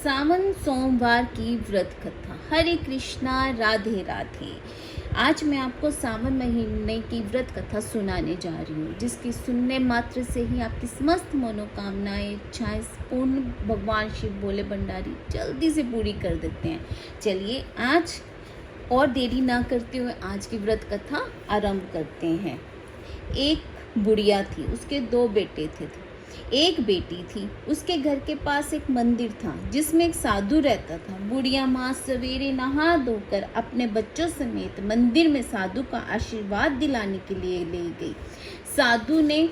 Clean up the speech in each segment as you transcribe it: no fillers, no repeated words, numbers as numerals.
सावन सोमवार की व्रत कथा। हरे कृष्णा, राधे राधे। आज मैं आपको सावन महीने की व्रत कथा सुनाने जा रही हूँ, जिसकी सुनने मात्र से ही आपकी समस्त मनोकामनाएं, इच्छाएं पूर्ण भगवान शिव भोले भंडारी जल्दी से पूरी कर देते हैं। चलिए आज और देरी ना करते हुए आज की व्रत कथा आरंभ करते हैं। एक बुढ़िया थी, उसके 2 बेटे थे। एक बेटी थी, उसके घर के पास एक मंदिर था जिसमें एक साधु रहता था। बुढ़िया माँ सवेरे नहा धोकर अपने बच्चों समेत मंदिर में साधु का आशीर्वाद दिलाने के लिए ले गई। साधु ने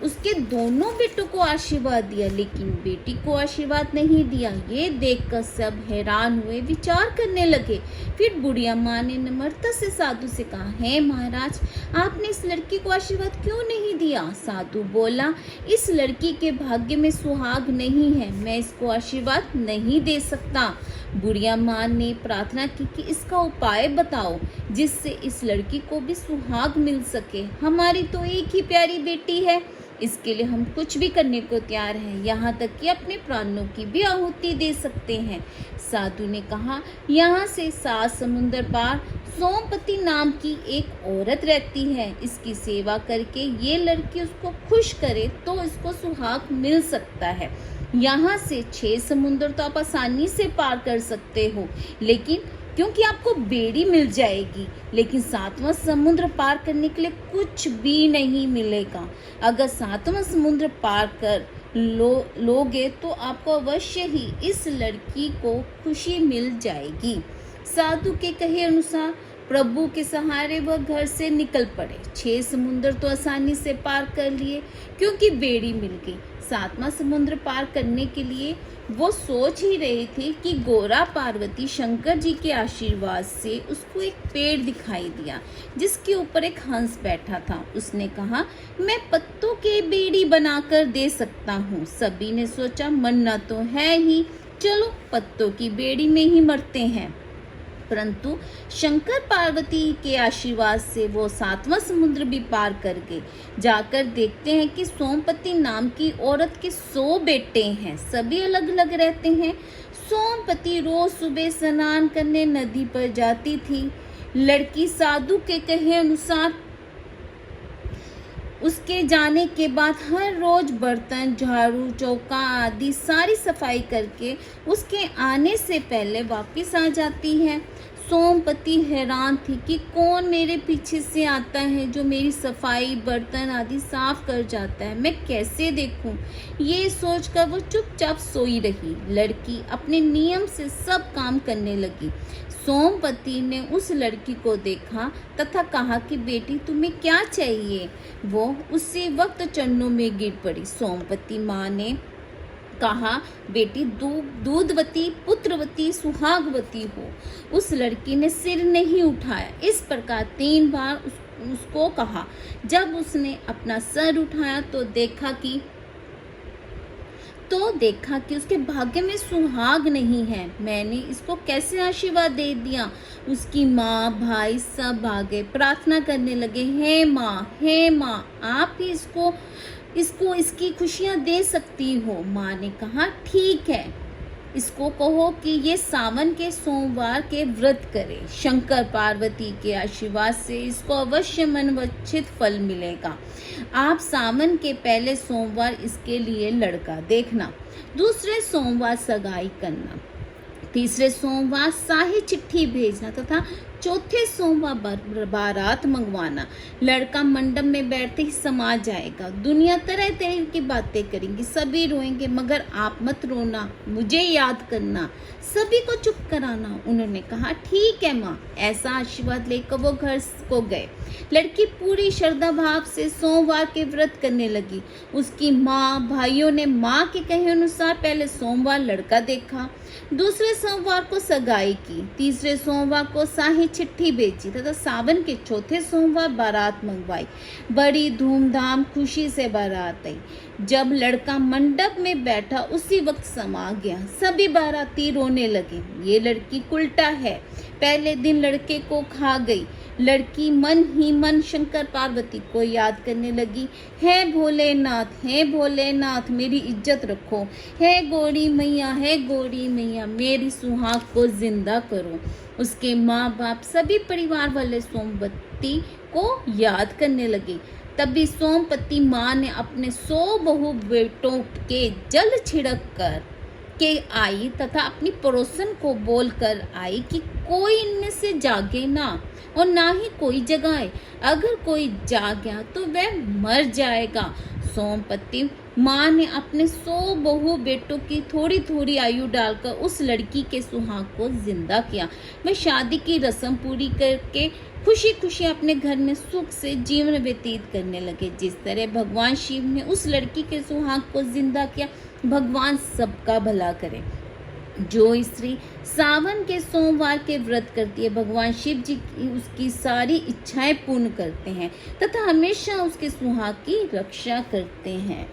उसके दोनों बेटों को आशीर्वाद दिया, लेकिन बेटी को आशीर्वाद नहीं दिया। ये देखकर सब हैरान हुए, विचार करने लगे। फिर बुढ़िया माँ ने नम्रता से साधु से कहा, हे महाराज, आपने इस लड़की को आशीर्वाद क्यों नहीं दिया? साधु बोला, इस लड़की के भाग्य में सुहाग नहीं है, मैं इसको आशीर्वाद नहीं दे सकता। बुढ़िया माँ ने प्रार्थना की कि इसका उपाय बताओ जिससे इस लड़की को भी सुहाग मिल सके। हमारी तो एक ही प्यारी बेटी है, इसके लिए हम कुछ भी करने को तैयार हैं, यहाँ तक कि अपने प्राणों की भी आहुति दे सकते हैं। साधु ने कहा, यहाँ से 7 समुंदर पार सोमपति नाम की एक औरत रहती है, इसकी सेवा करके ये लड़की उसको खुश करे तो इसको सुहाग मिल सकता है। यहाँ से 6 समुंदर तो आप आसानी से पार कर सकते हो, लेकिन क्योंकि आपको बेड़ी मिल जाएगी, लेकिन 7वां समुद्र पार करने के लिए कुछ भी नहीं मिलेगा। अगर 7वां समुद्र पार कर लोगे तो आपको अवश्य ही इस लड़की को खुशी मिल जाएगी। साधु के कहे अनुसार प्रभु के सहारे वह घर से निकल पड़े। 6 समुद्र तो आसानी से पार कर लिए क्योंकि बेड़ी मिल गई। 7वां समुद्र पार करने के लिए वो सोच ही रहे थे कि गोरा पार्वती शंकर जी के आशीर्वाद से उसको एक पेड़ दिखाई दिया जिसके ऊपर एक हंस बैठा था। उसने कहा, मैं पत्तों के बेड़ी बनाकर दे सकता हूँ। सभी ने सोचा, मरना तो है ही, चलो पत्तों की बेड़ी में ही मरते हैं। परंतु शंकर पार्वती के आशीर्वाद से वो 7वां समुद्र भी पार कर गए। जाकर देखते हैं कि सोमपति नाम की औरत के 100 बेटे हैं, सभी अलग अलग रहते हैं। सोमपति रोज सुबह स्नान करने नदी पर जाती थी। लड़की साधु के कहे अनुसार उसके जाने के बाद हर रोज बर्तन, झाड़ू, चौका आदि सारी सफाई करके उसके आने से पहले वापस आ जाती है। सोमपति हैरान थी कि कौन मेरे पीछे से आता है जो मेरी सफाई, बर्तन आदि साफ कर जाता है, मैं कैसे देखूं? ये सोचकर वो चुपचाप सोई रही। लड़की अपने नियम से सब काम करने लगी। सोमपति ने उस लड़की को देखा तथा कहा कि बेटी, तुम्हें क्या चाहिए? वो उसी वक्त चरणों में गिर पड़ी। सोमपति माँ ने कहा, बेटी दूधवती, पुत्रवती, सुहागवती हो। उस लड़की ने सिर नहीं उठाया। इस प्रकार 3 बार उसको कहा। जब उसने अपना सर उठाया तो देखा कि उसके भाग्य में सुहाग नहीं है। मैंने इसको कैसे आशीर्वाद दे दिया? उसकी माँ, भाई सब आ गए, प्रार्थना करने लगे, हे माँ, आप ही इसको इसकी खुशियाँ दे सकती हो। माँ ने कहा, ठीक है, इसको कहो कि ये सावन के सोमवार के व्रत करे। शंकर पार्वती के आशीर्वाद से इसको अवश्य मनवांछित फल मिलेगा। आप सावन के पहले सोमवार इसके लिए लड़का देखना, दूसरे सोमवार सगाई करना, तीसरे सोमवार शाही चिट्ठी भेजना तथा चौथे सोमवार बारात मंगवाना। लड़का मंडप में बैठते ही समा जाएगा। दुनिया तरह तरह की बातें करेंगी, सभी रोएंगे, मगर आप मत रोना, मुझे याद करना, सभी को चुप कराना। उन्होंने कहा, ठीक है माँ। ऐसा आशीर्वाद लेकर वो घर को गए। लड़की पूरी श्रद्धा भाव से सोमवार के व्रत करने लगी। उसकी माँ, भाइयों ने माँ के कहे अनुसार पहले सोमवार लड़का देखा, दूसरे सोमवार को सगाई की, तीसरे सोमवार को शाही चिट्ठी भेजी तथा सावन के चौथे सोमवार बारात मंगवाई। बड़ी धूमधाम खुशी से बारात आई। जब लड़का मंडप में बैठा उसी वक्त समा गया। सभी बाराती रोने लगे। ये लड़की उल्टा है, पहले दिन लड़के को खा गई। लड़की मन ही मन शंकर पार्वती को याद करने लगी। हे भोलेनाथ मेरी इज्जत रखो, हे गौरी मैया मेरी सुहाग को जिंदा करो। उसके माँ बाप सभी परिवार वाले सोमवती को याद करने लगे। तभी सोमवती माँ ने अपने 100 बहू बेटों के जल छिड़क कर के आई तथा अपनी पड़ोसन को बोलकर आई कि कोई इनमें से जागे ना और ना ही कोई जगाए। अगर कोई जागा तो वह मर जाएगा। सोमवती माँ ने अपने 100 बहू बेटों की थोड़ी थोड़ी आयु डालकर उस लड़की के सुहाग को जिंदा किया। वह शादी की रस्म पूरी करके खुशी खुशी अपने घर में सुख से जीवन व्यतीत करने लगे। जिस तरह भगवान शिव ने उस लड़की के सुहाग को जिंदा किया, भगवान सबका भला करे। जो स्त्री सावन के सोमवार के व्रत करती है, भगवान शिव जी उसकी सारी इच्छाएं पूर्ण करते हैं तथा हमेशा उसके सुहाग की रक्षा करते हैं।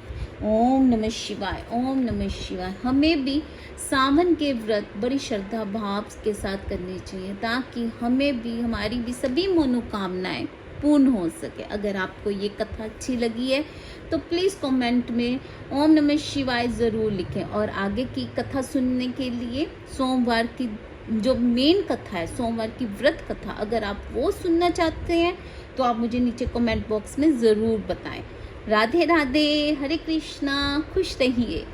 ओम नमः शिवाय, ओम नमः शिवाय। हमें भी सावन के व्रत बड़ी श्रद्धा भाव के साथ करने चाहिए ताकि हमें भी, हमारी भी सभी मनोकामनाएं पूर्ण हो सके। अगर आपको ये कथा अच्छी लगी है तो प्लीज़ कमेंट में ओम नमः शिवाय ज़रूर लिखें। और आगे की कथा सुनने के लिए सोमवार की जो मेन कथा है, सोमवार की व्रत कथा, अगर आप वो सुनना चाहते हैं तो आप मुझे नीचे कमेंट बॉक्स में ज़रूर बताएं। राधे राधे, हरे कृष्णा, खुश रहिए।